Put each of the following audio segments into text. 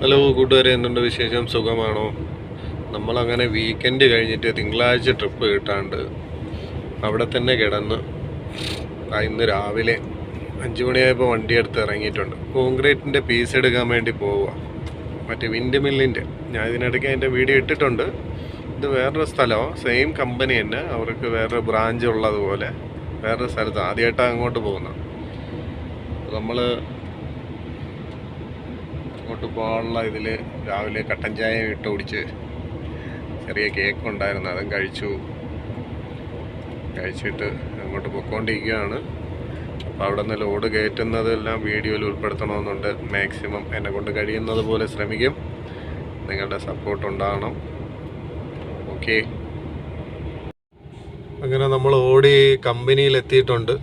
Hello കൂട്ടുകാരെ, എന്തുണ്ട് വിശേഷം? സുഖമാണോ? നമ്മളങ്ങനെ വീക്കെൻഡ് കഴിഞ്ഞിട്ട് തിങ്കളാഴ്ച ട്രിപ്പ് കിട്ടാണ്ട് അവിടെ തന്നെ കിടന്ന് ഇന്ന് രാവിലെ 5 മണിയായപ്പോൾ വണ്ടി എടുത്ത് ഇറങ്ങിയിട്ടുണ്ട്. കോൺക്രീറ്റിൻ്റെ പീസ് എടുക്കാൻ വേണ്ടി പോവുക, മറ്റേ വിൻഡ് മില്ലിൻ്റെ. ഞാൻ ഇതിനിടയ്ക്ക് അതിൻ്റെ വീഡിയോ ഇട്ടിട്ടുണ്ട്. ഇത് വേറൊരു സ്ഥലമോ, സെയിം കമ്പനി തന്നെ, അവർക്ക് വേറൊരു ബ്രാഞ്ച് ഉള്ളതുപോലെ വേറൊരു സ്ഥലത്ത് ആദ്യമായിട്ടാണ് അങ്ങോട്ട് പോകുന്നത്. നമ്മൾ അങ്ങോട്ട് പോകാനുള്ള ഇതിൽ രാവിലെ കട്ടൻ ചായ ഇട്ട് കുടിച്ച് ചെറിയ കേക്ക് ഉണ്ടായിരുന്നു, അതും കഴിച്ചിട്ട് അങ്ങോട്ട് പൊയ്ക്കൊണ്ടിരിക്കുകയാണ്. അപ്പോൾ അവിടെ നിന്ന് ലോഡ് കയറ്റുന്നതെല്ലാം വീഡിയോയിൽ ഉൾപ്പെടുത്തണമെന്നുണ്ട്. മാക്സിമം എന്നെ കൊണ്ട് കഴിയുന്നത് പോലെ ശ്രമിക്കും. നിങ്ങളുടെ സപ്പോർട്ട് ഉണ്ടാകണം. ഓക്കെ, അങ്ങനെ നമ്മൾ ഓടി കമ്പനിയിൽ എത്തിയിട്ടുണ്ട്.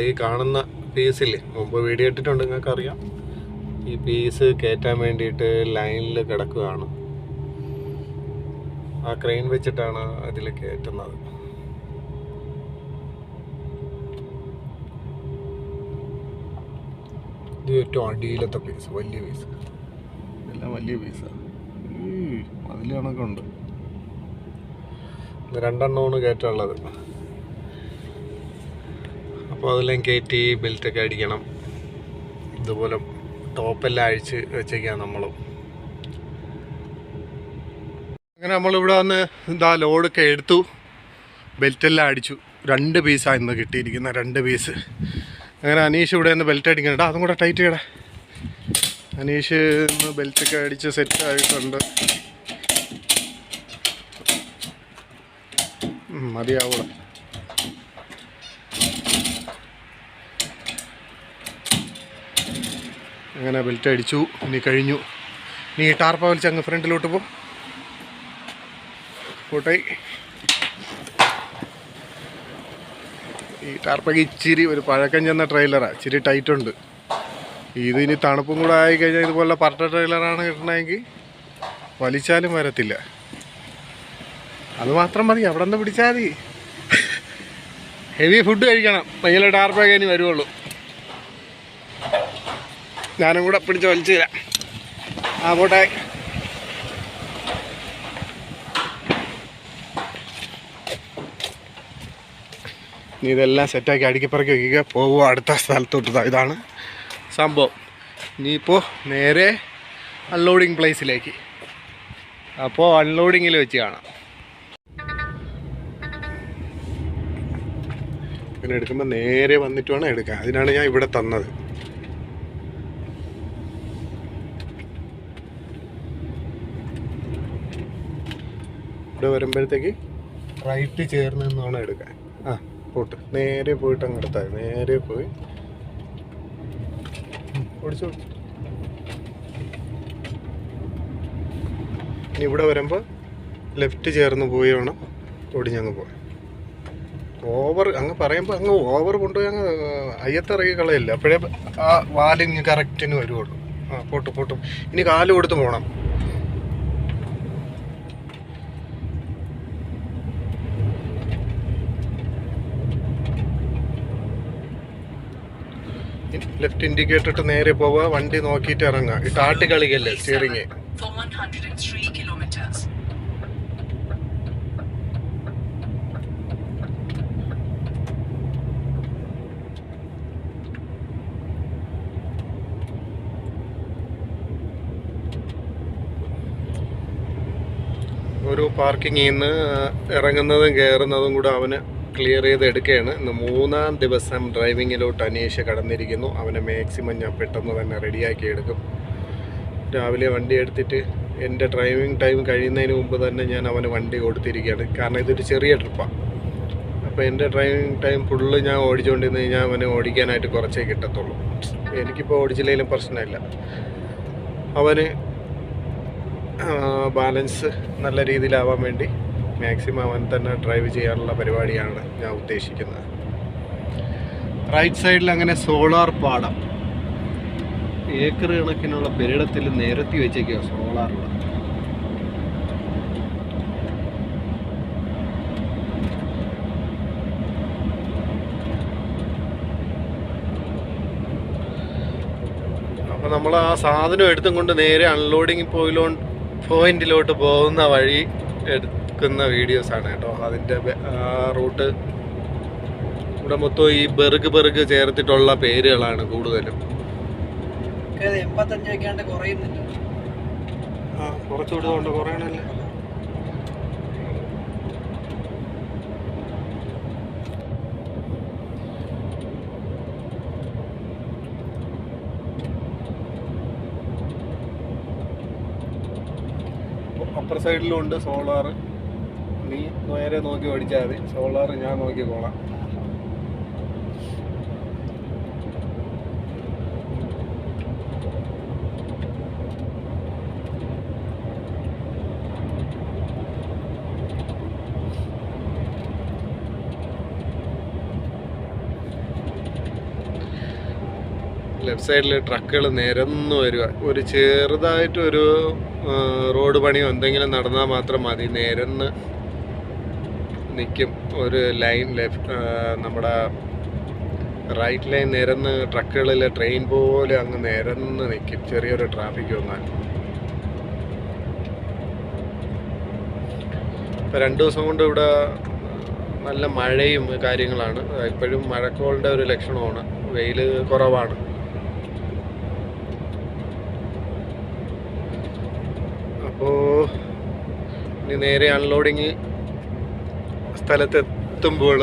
ഈ കാണുന്ന പീസില്ലേ, മുമ്പ് വീഡിയോ ഇട്ടിട്ടുണ്ട്, നിങ്ങൾക്കറിയാം. ഈ പീസ് കയറ്റാൻ വേണ്ടിയിട്ട് ലൈനിൽ കിടക്കുകയാണ്. ആ ക്രെയിൻ വെച്ചിട്ടാണ് അതിൽ കയറ്റുന്നത്. ഇത് ഏറ്റവും അടിയിലത്തെ പീസ്, വലിയ പീസ്, എല്ലാം വലിയ പീസാണ്. അതിൽ കണക്കുണ്ട്. 2 എണ്ണമാണ് കയറ്റാനുള്ളത്. അപ്പോൾ അതെല്ലാം കയറ്റി ബെൽറ്റൊക്കെ അടിക്കണം. ഇതുപോലെ ടോപ്പെല്ലാം അഴിച്ച് വെച്ചേക്കാണ് നമ്മളും. അങ്ങനെ നമ്മളിവിടെ വന്ന് ലോഡൊക്കെ എടുത്തു, ബെൽറ്റെല്ലാം അടിച്ചു. 2 പീസാണ് ഇന്ന് കിട്ടിയിരിക്കുന്ന, 2 പീസ്. അങ്ങനെ അനീഷ് ഇവിടെ നിന്ന് ബെൽറ്റ് അടിക്കണേടാ, അതും കൂടെ ടൈറ്റ് ചെയ്യടാ. അനീഷ് ഇന്ന് ബെൽറ്റൊക്കെ അടിച്ച് സെറ്റ് ആയിട്ടുണ്ട്. മതിയാവൂടെ. അങ്ങനെ ബെൽറ്റ് അടിച്ചു. ഇനി കഴിഞ്ഞു. നീ ടാർപ്പ വലിച്ച് അങ്ങ് ഫ്രണ്ടിലോട്ട് പോട്ടെ. ഈ ടാർപ്പയ്ക്ക് ഇച്ചിരി ഒരു പഴക്കം ചെന്ന ട്രെയിലറാണ്, ഇച്ചിരി ടൈറ്റുണ്ട്. ഇതിനി തണുപ്പും കൂടെ ആയിക്കഴിഞ്ഞാൽ ഇതുപോലെ പർട്ട ട്രെയിലറാണ് കിട്ടണമെങ്കിൽ വലിച്ചാലും വരത്തില്ല. അത് മാത്രം മതി, അവിടെ നിന്ന് പിടിച്ചാൽ മതി. ഹെവി ഫുഡ് കഴിക്കണം, ഭയങ്കര ടാർപ്പൊക്കെ ഇനി വരുവുള്ളൂ. ഞാനും കൂടെ പിടിച്ച് വലിച്ചു തരാം. പോട്ടെ. ഇനി ഇതെല്ലാം സെറ്റാക്കി അടുക്കിപ്പറക്കി വയ്ക്കുക, പോവുക അടുത്ത സ്ഥലത്തോട്ട്. ഇതാണ് സംഭവം. ഇനിയിപ്പോൾ നേരെ അൺലോഡിങ് പ്ലേസിലേക്ക്. അപ്പോൾ അൺലോഡിങ്ങിൽ വെച്ച് കാണാം. പിന്നെ എടുക്കുമ്പോൾ നേരെ വന്നിട്ട് വേണം എടുക്കാൻ. അതിനാണ് ഞാൻ ഇവിടെ തന്നത്. ഇവിടെ വരുമ്പോഴത്തേക്ക് റൈറ്റ് ചേർന്ന് നിന്നാണ് എടുക്കാൻ. പോട്ട് നേരെ പോയിട്ട് അങ്ങ് എടുത്താൽ നേരെ പോയി ഓടിച്ചു. ഇനി ഇവിടെ വരുമ്പോൾ ലെഫ്റ്റ് ചേർന്ന് പോയി വേണം ഓടിഞ്ഞങ്ങ് പോകാൻ. അങ്ങ് പറയുമ്പോൾ അങ്ങ് ഓവർ കൊണ്ടുപോയി അങ്ങ് അയ്യത്തിറങ്ങി കളയില്ല. അപ്പോഴേ ആ വാലിങ് കറക്റ്റിന് വരുവുള്ളൂ. പോട്ട് ഇനി കാല് കൊടുത്ത് പോകണം. ലെഫ്റ്റ് ഇൻഡിക്കേറ്റർ ഇട്ട് നേരെ പോവുക, വണ്ടി നോക്കിയിട്ട് ഇറങ്ങുക. ഈ ആട്ടി കളിക്കല്ലേ സ്റ്റിയറിങ്. ഒരു പാർക്കിങ്ങിൽ നിന്ന് ഇറങ്ങുന്നതും കയറുന്നതും കൂടെ അവന് ക്ലിയർ ചെയ്ത് എടുക്കുകയാണ്. ഇന്ന് 3-ാം ദിവസം ഡ്രൈവിങ്ങിലോട്ട് അനീഷ് കടന്നിരിക്കുന്നു. അവനെ മാക്സിമം ഞാൻ പെട്ടെന്ന് തന്നെ റെഡിയാക്കി എടുക്കും. രാവിലെ വണ്ടി എടുത്തിട്ട് എൻ്റെ ഡ്രൈവിംഗ് ടൈം കഴിയുന്നതിന് മുമ്പ് തന്നെ ഞാൻ അവന് വണ്ടി കൊടുത്തിരിക്കുകയാണ്. കാരണം ഇതൊരു ചെറിയ ട്രിപ്പാണ്. അപ്പോൾ എൻ്റെ ഡ്രൈവിംഗ് ടൈം ഫുള്ള് ഞാൻ ഓടിച്ചുകൊണ്ടിരുന്ന് കഴിഞ്ഞാൽ അവന് ഓടിക്കാനായിട്ട് കുറച്ചേ കിട്ടത്തുള്ളൂ. എനിക്കിപ്പോൾ ഓടിച്ചില്ലെങ്കിലും പ്രശ്നമില്ല. അവന് ബാലൻസ് നല്ല രീതിയിലാവാൻ വേണ്ടി മാക്സിമം അവൻ തന്നെ ഡ്രൈവ് ചെയ്യാനുള്ള പരിപാടിയാണ് ഞാൻ ഉദ്ദേശിക്കുന്നത്. റൈറ്റ് സൈഡിൽ അങ്ങനെ സോളാർ പാടം, ഏക്കർ കണക്കിനുള്ള പെരിടത്തിൽ നിരത്തി വെച്ചേക്കുക സോളാറുള്ള. അപ്പോൾ നമ്മൾ ആ സാധനം എടുത്തും കൊണ്ട് നേരെ അൺലോഡിങ് പോയിന്റിലോട്ട് പോകുന്ന വഴി എടുക്കുന്ന വീഡിയോസാണ് കേട്ടോ. അതിൻ്റെ റൂട്ട് ഇവിടെ മൊത്തം ഈ ബെർഗ് ചേർത്തിട്ടുള്ള പേരുകളാണ് കൂടുതലും. കുറച്ചുകൂടെ കൊണ്ട് കുറയണല്ലേ. അപ്പർ സൈഡിലും ഉണ്ട് സോളാർ. നീ നേരെ നോക്കി ഓടിച്ചാൽ മതി, സോളാർ ഞാൻ നോക്കിക്കോളാം. ലെഫ്റ്റ് സൈഡിൽ ട്രക്കുകൾ നിരന്ന് വരിക. ഒരു ചെറുതായിട്ടൊരു റോഡ് പണിയോ എന്തെങ്കിലും നടന്നാൽ മാത്രം മതി, നിരന്ന് നിൽക്കും. ഒരു ലൈൻ നമ്മുടെ റൈറ്റ് ലൈൻ നിരന്ന് ട്രക്കുകളിൽ ട്രെയിൻ പോലെ അങ്ങ് നിരന്ന് നിൽക്കും ചെറിയൊരു ട്രാഫിക് വന്നാൽ. ഇപ്പം 2 ദിവസം കൊണ്ട് ഇവിടെ നല്ല മഴയും കാര്യങ്ങളാണ്. ഇപ്പോഴും മഴക്കോളിൻ്റെ ഒരു ലക്ഷണമാണ്, വെയിൽ കുറവാണ്. അപ്പോൾ ഇനി നേരെ അൺലോഡിങ് സ്ഥലത്തെത്തുമ്പോൾ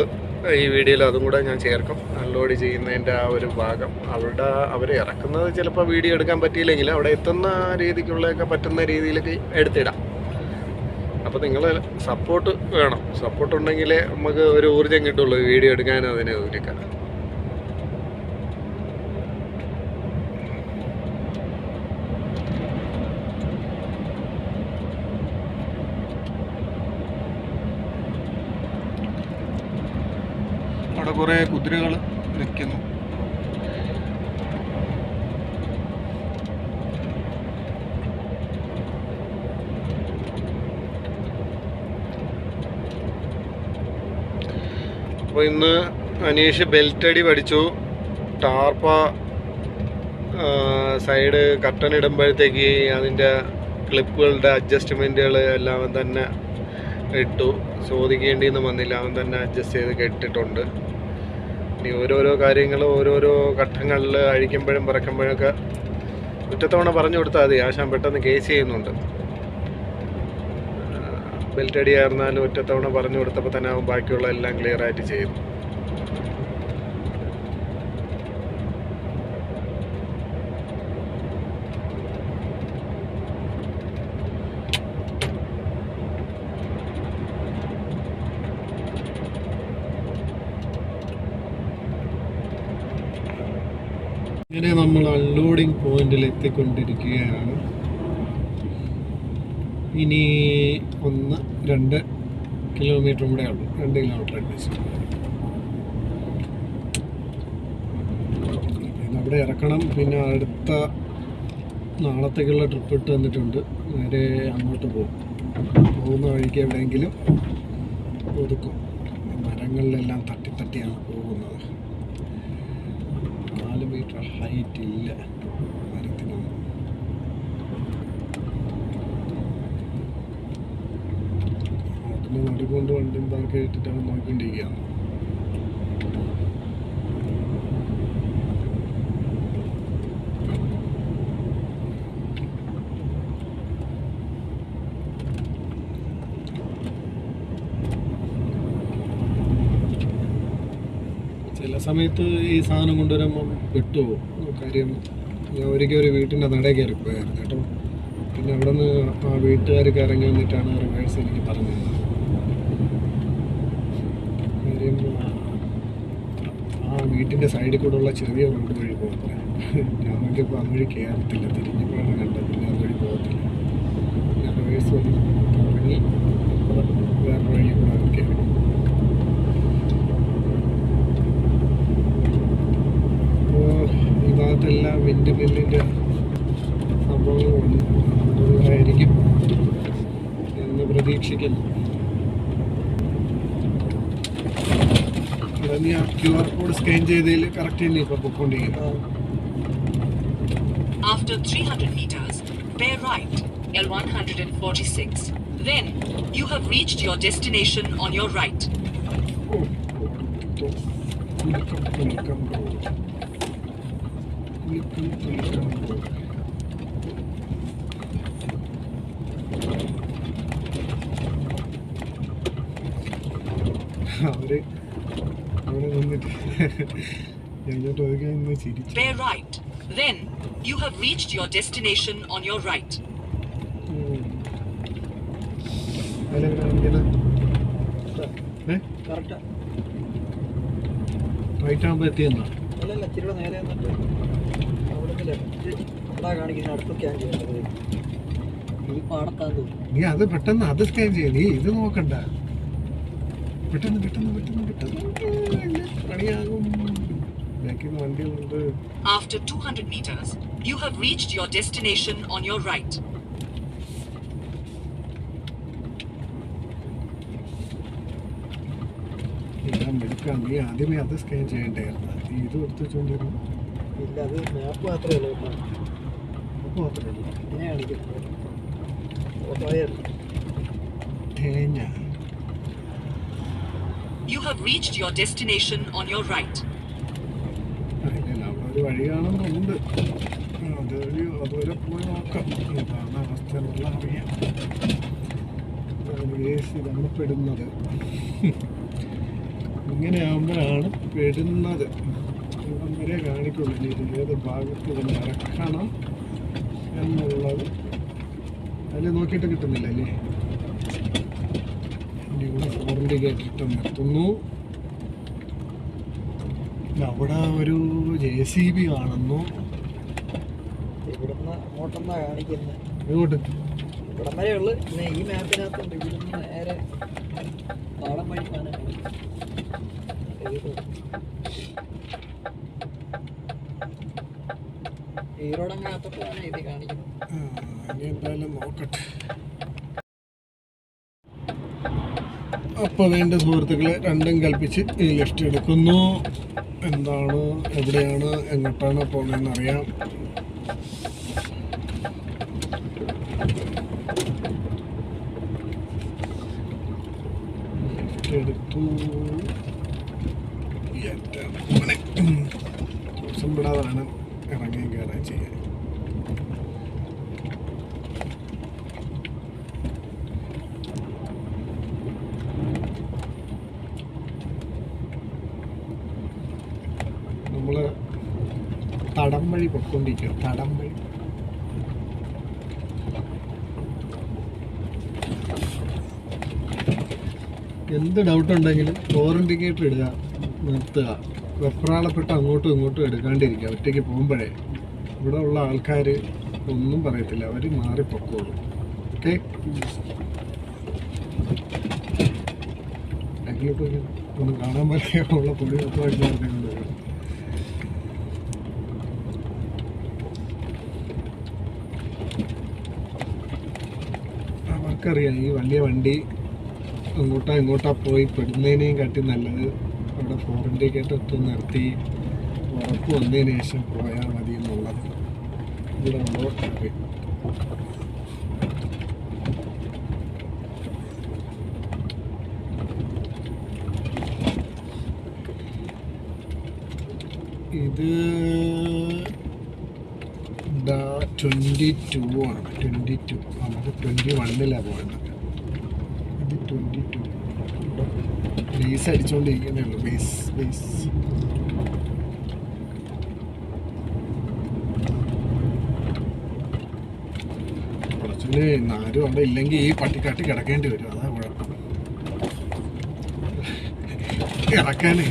ഈ വീഡിയോയിൽ അതും കൂടെ ഞാൻ ചേർക്കും. അൺലോഡ് ചെയ്യുന്നതിൻ്റെ ആ ഒരു ഭാഗം അവർ ഇറക്കുന്നത് ചിലപ്പോൾ വീഡിയോ എടുക്കാൻ പറ്റിയില്ലെങ്കിൽ അവിടെ എത്തുന്ന രീതിക്കുള്ളതൊക്കെ പറ്റുന്ന രീതിയിലേക്ക് എടുത്തിടാം. അപ്പോൾ നിങ്ങൾ സപ്പോർട്ട് വേണം. സപ്പോർട്ട് ഉണ്ടെങ്കിലേ നമുക്ക് ഒരു ഊർജ്ജം കിട്ടുള്ളൂ വീഡിയോ എടുക്കാനും അതിനെ ഇതിനൊക്കെ. അവിടെ കുറേ കുതിരകൾ നിൽക്കുന്നു. അപ്പോൾ ഇന്ന് അനീഷ് ബെൽറ്റ് അടി പഠിച്ചു. ടാർപ്പ സൈഡ് കർട്ടൻ ഇടുമ്പോഴത്തേക്ക് അതിൻ്റെ ക്ലിപ്പുകളുടെ അഡ്ജസ്റ്റ്മെൻറ്റുകൾ എല്ലാം തന്നെ ഇട്ടു. ചോദിക്കേണ്ടിയൊന്നും വന്നില്ല, അവൻ തന്നെ അഡ്ജസ്റ്റ് ചെയ്ത് കെട്ടിട്ടുണ്ട്. ഇനി ഓരോരോ കാര്യങ്ങൾ ഓരോരോ ഘട്ടങ്ങളിൽ അഴിക്കുമ്പോഴും പറക്കുമ്പോഴൊക്കെ ഒറ്റത്തവണ പറഞ്ഞു കൊടുത്താൽ മതി. ആശാൻ പെട്ടെന്ന് കേസ് ചെയ്യുന്നുണ്ട്. ബെൽറ്റ് അടിയായിരുന്നാലും ഒറ്റത്തവണ പറഞ്ഞു കൊടുത്തപ്പോൾ തന്നെ അവൻ ബാക്കിയുള്ള എല്ലാം ക്ലിയർ ആയിട്ട് ചെയ്തു. ഇങ്ങനെ നമ്മൾ അൺലോഡിങ് പോയിന്റിൽ എത്തിക്കൊണ്ടിരിക്കുകയാണ്. ഇനി 1-2 കിലോമീറ്റർ കൂടെ ഉള്ളൂ, 2 കിലോമീറ്റർ അടുപ്പിച്ച്. അവിടെ ഇറക്കണം. പിന്നെ അടുത്ത നാളത്തേക്കുള്ള ട്രിപ്പ് ഇട്ട് തന്നിട്ടുണ്ട്. നേരെ അങ്ങോട്ട് പോകുന്ന വഴിക്ക് എവിടെയെങ്കിലും ഒതുക്കും. മരങ്ങളിലെല്ലാം തട്ടിയാണ് പോകുന്നത്. 4 മീറ്റർ ഹൈറ്റ് ഇല്ല മരത്തിനൊന്നും. റോഡിന് നടുകൊണ്ട് വണ്ടിയും പാർക്ക് ചെയ്തിട്ടാണ് നോക്കിക്കൊണ്ടിരിക്കുകയാണ്. ചില സമയത്ത് ഈ സാധനം കൊണ്ടുവരുമ്പം വിട്ടുപോകും. കാര്യം ഞാൻ ഒരിക്കൽ ഒരു വീട്ടിൻ്റെ നടയിൽ കയറി പോയായിരുന്നു കേട്ടോ. പിന്നെ അവിടെ നിന്ന് ആ വീട്ടുകാർക്ക് ഇറങ്ങി വന്നിട്ടാണ് റിവേഴ്സ് എനിക്ക് പറഞ്ഞത്. കാര്യം ആ വീട്ടിൻ്റെ സൈഡിൽ കൂടെ ഉള്ള ചെറിയ റോഡ് വഴി പോകുന്നത്. ഞാൻ നോക്കിയപ്പോൾ അതുവഴി കയറത്തില്ല, തിരിഞ്ഞപ്പോഴാണ് കണ്ടത്. പിന്നെ അതുവഴി പോകത്തില്ല. ഞാൻ റിവേഴ്സ് വന്ന് ഇറങ്ങി വേറെ വഴി കൂടെ അവർ കയറി. ഈ ഭാഗത്തെല്ലാം വിൻഡ് മില്ലിൻ്റെ സംഭവങ്ങളുണ്ട്. അതുകൊണ്ടായിരിക്കും എന്ന് പ്രതീക്ഷിക്കുന്നു. ഇവിടെ നീ ആ QR കോഡ് സ്കാൻ ചെയ്തതിൽ കറക്റ്റ് തന്നെ ഇപ്പോൾ പൊയ്ക്കൊണ്ടിരിക്കുന്നത്. After 300 meters, bear right, L146. Then, you have reached your destination on your right. Bear right. Then, you have reached your destination on your right. Right ആകുമ്പോൾ എത്തിയെന്നാ? അല്ലല്ല, ഇച്ചിരി നേരെ വന്നിട്ട് അവിടെ ലെഫ്റ്റ് അതാ കാണിക്കുന്നത്. അടുത്ത് സ്കാൻ ചെയ്യേണ്ടത് ഈ പാടത്താന്ന് തോന്നുന്നു. നീ അത് പെട്ടെന്ന് അത് സ്കാൻ ചെയ്യ, നീ ഇത് നോക്കണ്ട. പെട്ടെന്ന് പെട്ടെന്ന് പെട്ടെന്ന് പെട്ടെന്ന് പണിയാകും. ബാക്കിൽ വണ്ടി ഉണ്ട്. After 200 meters, you have reached your destination on your right. എടുക്കാം. നീ ആദ്യമേ അത് സ്കാൻ ചെയ്യണ്ടായിരുന്നു. നീ ഇത് എടുത്ത് വെച്ചോണ്ടിരുന്നു. ഇല്ല, അത് മാപ്പ് മാത്രമേ ഉള്ളൂ. മാപ്പ് മാത്രമേ ഉള്ളൂ. ഇങ്ങനെ കാണിക്കുന്നത് തേങ്ങ. You have reached your destination on your right. അവിടെ ഒരു വഴി കാണുന്നുണ്ട്. അതുവരെ പോയി നോക്കാം. ഇതാണ് അവസ്ഥ എന്നുള്ള അറിയാം. ഇതാണ് പെടുന്നത്. ഇങ്ങനെ ആകുമ്പോഴാണ് പെടുന്നത്. ഇവിടം വരെ കാണിക്കുള്ളൂ. ഇത് ഏത് ഭാഗത്ത് കൊണ്ട് ഇറക്കണം എന്നുള്ളത് അതിൽ നോക്കിയിട്ട് കിട്ടുന്നില്ല അല്ലേ? ഇവിടെ ഫോറിൻ്റെ കേട്ടിട്ട് നിർത്തുന്നു. അവിടെ ഒരു JCB കാണുന്നു. ഇവിടുന്ന് അങ്ങോട്ടെന്നാ കാണിക്കുന്നത്. ഇങ്ങോട്ട് ഇവിടം വരെ ഉള്ളു. പിന്നെ ഈ മാപ്പിനകത്തുണ്ട്. ഇവിടുന്ന് നേരെ താളം വഴി കാണാൻ ഈറോടങ്ങാത്തപ്പോഴാണ് ഇത് കാണിക്കുന്നത്. ഇനി എന്തായാലും നോക്കട്ടെ. അപ്പോൾ വേണ്ട സുഹൃത്തുക്കളെ, രണ്ടും കൽപ്പിച്ച് ഈ ലെഫ്റ്റ് എടുക്കുന്നു. എന്താണ്, എവിടെയാണ്, എങ്ങോട്ടാണ് പോകണമെന്ന് അറിയാം. ലെഫ്റ്റ് എടുത്തു. ദിവസം വിടാതാണ് ഇറങ്ങി കയറാൻ ചെയ്യാൻ. നമ്മൾ തടം വഴി പൊയ്ക്കൊണ്ടിരിക്കുക. തടം വഴി എന്ത് ഡൗട്ട് ഉണ്ടെങ്കിലും ഫോർ ഇൻഡിക്കേറ്റർ ഇടുക, നിർത്തുക. വെപ്രാളപ്പെട്ട് അങ്ങോട്ടും ഇങ്ങോട്ടും എടുക്കാണ്ടിരിക്കുക. ഒറ്റയ്ക്ക് പോകുമ്പോഴേ ഇവിടെ ഉള്ള ആൾക്കാർ ഒന്നും പറയത്തില്ല, അവർ മാറിപ്പൊക്കോളും. ഓക്കെ, ബാക്കിലോട്ട് ഒന്നും കാണാൻ പറ്റില്ല. ഉള്ള പൊടി മൊത്തം അടിച്ച് നടത്തിക്കൊണ്ട് വരും. അവർക്കറിയാം ഈ വലിയ വണ്ടി ഇങ്ങോട്ടാ പോയി പെടുന്നതിനെയും കാട്ടി നല്ലത് അവിടെ ഫോർ ഇൻഡിക്കേറ്റർ ഇട്ട് നിർത്തി ഉറപ്പ് വന്നതിന് ശേഷം പോയാൽ മതി എന്നുള്ളത്. ഇവിടെ ഉള്ളവർക്ക് ഇത് 22 ആണ്. 22 നമുക്ക് 21-ലാണ് പോകേണ്ടത്. ഇത് 22 ബേസ് അടിച്ചുകൊണ്ടിരിക്കുന്നേ ഉള്ളൂ. ബേസ് കുറച്ചില് ആരും അവിടെ ഇല്ലെങ്കിൽ ഈ പട്ടിക്കാട്ടി കിടക്കേണ്ടി വരും. അതാ കുഴപ്പം. ഇറക്കാനേ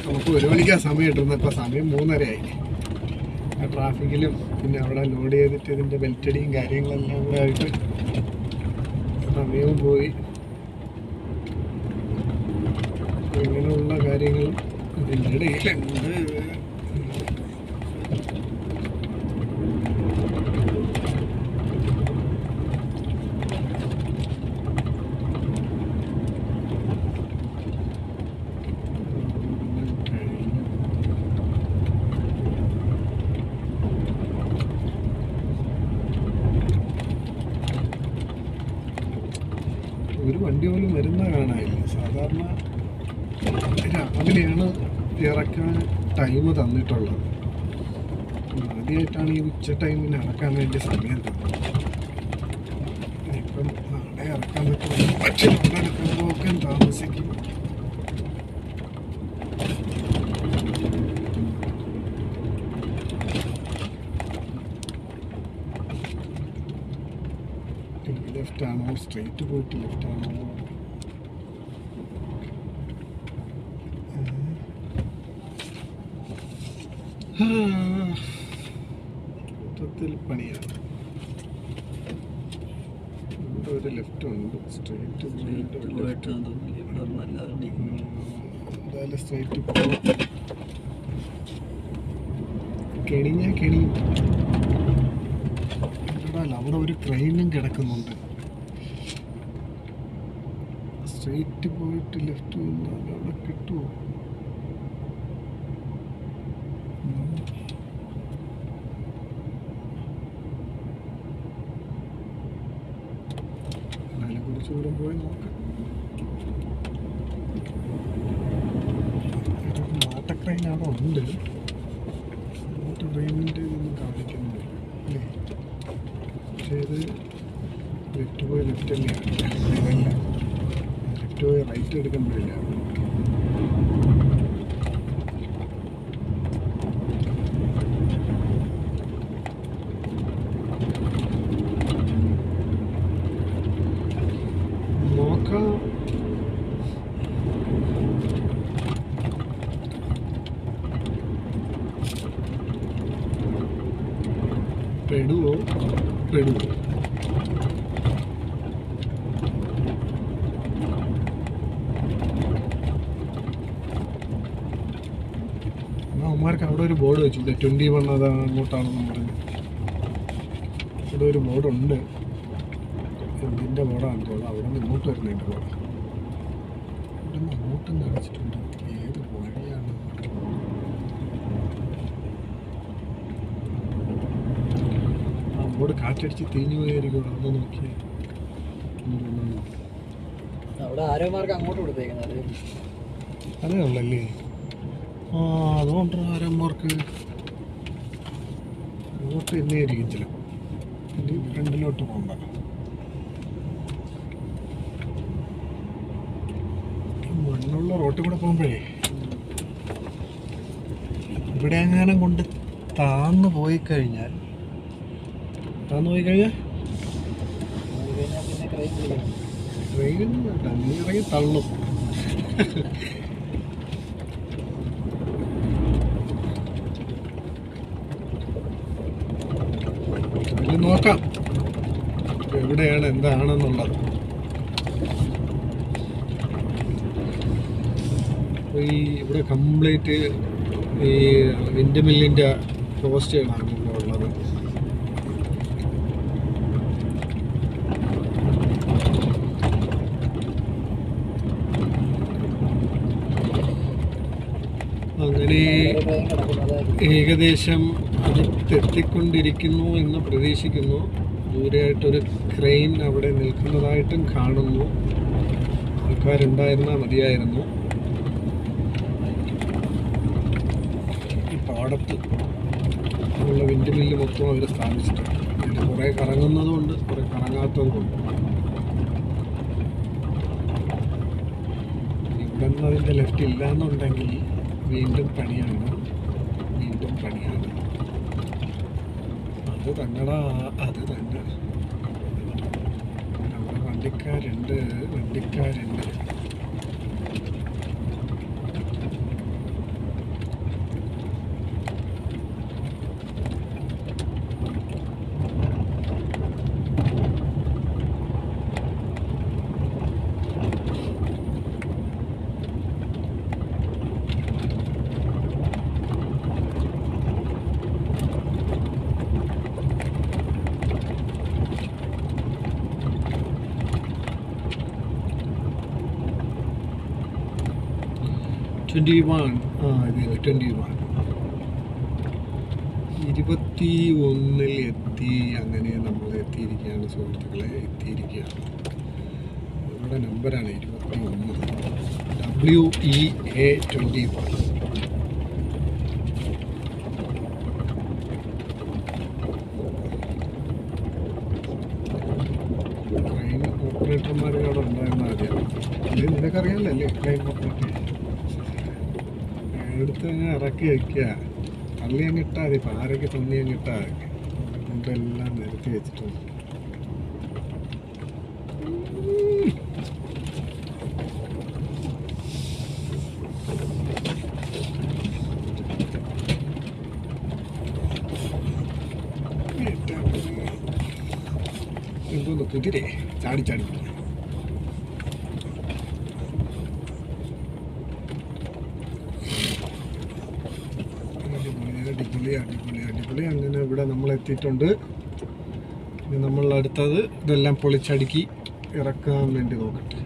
നമുക്ക് 1 മണിക്കാ സമയം കിട്ടുന്നത്. ഇപ്പം സമയം 3:30 ആയി. ആ ട്രാഫിക്കിലും പിന്നെ അവിടെ ലോഡ് ചെയ്തിട്ട് ഇതിൻ്റെ ബെൽറ്റടിയും കാര്യങ്ങളെല്ലാം കൂടെ ആയിട്ട് സമയവും പോയി. ഇങ്ങനെയുള്ള കാര്യങ്ങളും ഇതിൻ്റെ ഇടയിലുണ്ട്. ഒരു വണ്ടി പോലും വരുന്ന കാണാനില്ല. സാധാരണ രാവിലെയാണ് ഇറക്കാൻ ടൈം തന്നിട്ടുള്ളത്. ആദ്യമായിട്ടാണ് ഈ ഉച്ച ടൈമിന് ഇറക്കാൻ വേണ്ടി സമയം തന്നത്. ഇപ്പം നാളെ ഇറക്കാൻ പറ്റും, പക്ഷെ അവിടെ ഇറക്കുമ്പോഴൊക്കെ താമസിക്കും. ലെഫ്റ്റ് ആണോ, സ്ട്രെയിറ്റ് പോയിട്ട് ലെഫ്റ്റ് ആണോ? മൊത്തത്തിൽ പണിയാണ്. ഇവിടെ ഒരു ലെഫ്റ്റ് ഉണ്ട്, സ്ട്രെയിറ്റ് പോയിട്ട് എന്തായാലും സ്ട്രെയിറ്റ് പോകും. കെണിഞ്ഞ കെണി അവിടെ ഒരു ട്രെയിനും കിടക്കുന്നുണ്ട്. സ്ട്രെയിറ്റ് പോയിട്ട് ലെഫ്റ്റ് വന്നാൽ അവിടെ കിട്ടുമോ? എന്നാലും കുറച്ച് ദൂരം പോയി നോക്കാം. നാട്ട ട്രെയിൻ അവിടെ ഉണ്ട്. ട്രെയിനിൻ്റെ ഇതൊന്നും കാണിക്കുന്നില്ല അല്ലേ? പക്ഷേ ഇത് ലെഫ്റ്റ് പോയി ലെഫ്റ്റ് തന്നെയാണ്. ലെഫ്റ്റ് പോയി റൈറ്റ് എടുക്കുമ്പോഴില്ല. നോക്കാം. പെടുവോ പെടുവോ? അവന്മാർക്ക് അവിടെ ഒരു ബോർഡ് വെച്ചില്ല, 21 അത് അങ്ങോട്ടാണെന്ന് പറഞ്ഞു. ഇവിടെ ഒരു ബോർഡുണ്ട്. എന്തിൻ്റെ ബോർഡാണെന്ന് തോന്നുന്നു. അവിടെ നിന്ന് ഇങ്ങോട്ട് വരുന്നതിൻ്റെ ബോർഡ്. ഇവിടെ നിന്ന് അങ്ങോട്ടും കാണിച്ചിട്ടുണ്ട്. ഏത് വഴിയാണ്? ആ ബോർഡ് കാറ്റടിച്ച് തിരിഞ്ഞു പോയായിരിക്കും. അവിടെ നോക്കിയേ. അവിടെ ആരോമാർക്ക് അങ്ങോട്ട് കൊടുത്തേക്കുന്നത് അതേ ഉള്ളല്ലേ? ആ, അതുകൊണ്ട് ആരന്മാർക്ക് അങ്ങോട്ട് തന്നെ ആയിരിക്കും ചില. ഇനി ഫ്രണ്ടിലോട്ട് പോകണ്ട. മണ്ണുള്ള റോട്ടിൽ കൂടെ പോകുമ്പോഴേ ഇവിടെ എങ്ങാനും കൊണ്ട് താന്നു പോയി കഴിഞ്ഞാൽ പിന്നെ ട്രെയിൻ നീ ഇറങ്ങി തള്ളും. അതിൽ നോക്കാം എവിടെയാണ് എന്താണെന്നുള്ളത്. ഈ ഇവിടെ കംപ്ലീറ്റ് ഈ വിൻഡ് മില്ലിൻ്റെ പോസ്റ്റുകളാണ് ഇപ്പോൾ ഉള്ളത്. അങ്ങനെ ഏകദേശം അടുത്തെത്തിക്കൊണ്ടിരിക്കുന്നു എന്ന് പ്രതീക്ഷിക്കുന്നു. ദൂരെയായിട്ടൊരു ക്രെയിൻ അവിടെ നിൽക്കുന്നതായിട്ടും കാണുന്നു. ആൾക്കാരുണ്ടായിരുന്നാൽ മതിയായിരുന്നു. ഈ പാടത്ത് ഉള്ള വിൻഡ് മില്ല് മൊത്തം അവർ സ്ഥാപിച്ചിട്ടുണ്ട്. അതിൽ കുറേ കറങ്ങുന്നതുകൊണ്ട് കുറേ കറങ്ങാത്തതുകൊണ്ട്. ഇവിടെ നിന്ന് അതിൻ്റെ ലെഫ്റ്റ് ഇല്ല എന്നുണ്ടെങ്കിൽ വീണ്ടും പണിയാണ്. അത് തന്നെടാ, അത് തന്നെ. അവിടെ വണ്ടിക്കാരുണ്ട്. 21 21 എത്തി. അങ്ങനെ നമ്മൾ എത്തിയിരിക്കുകയാണ് സുഹൃത്തുക്കളെ, എത്തിയിരിക്കുകയാണ്. ഇവിടെ നമ്മുടെ നമ്പറാണ് 21 WEA21. ട്രെയിൻ ഓപ്പറേറ്റർമാർ അവിടെ ഉണ്ടായിരുന്ന ആദ്യം അല്ലെങ്കിൽ നിനക്കറിയാമല്ലേ ട്രെയിൻ ഓപ്പറേറ്റർ എടുത്ത് അങ്ങ് ഇറക്കി വയ്ക്കുക. തള്ളി അങ്ങ് ഇട്ടാൽ മതി, പാരയ്ക്ക് തന്നി അങ്ങ് ഇട്ടാൽ മതി. കൊണ്ടെല്ലാം നിരത്തി വെച്ചിട്ടുണ്ട്. എന്തോന്ന് കുതിരേ ചാടി ചാടി അടിപൊളി. അങ്ങനെ ഇവിടെ നമ്മൾ എത്തിയിട്ടുണ്ട്. ഇനി നമ്മൾ അടുത്തത് ഇതെല്ലാം പൊളിച്ചടുക്കി ഇറക്കാൻ വേണ്ടി നോക്കട്ടെ.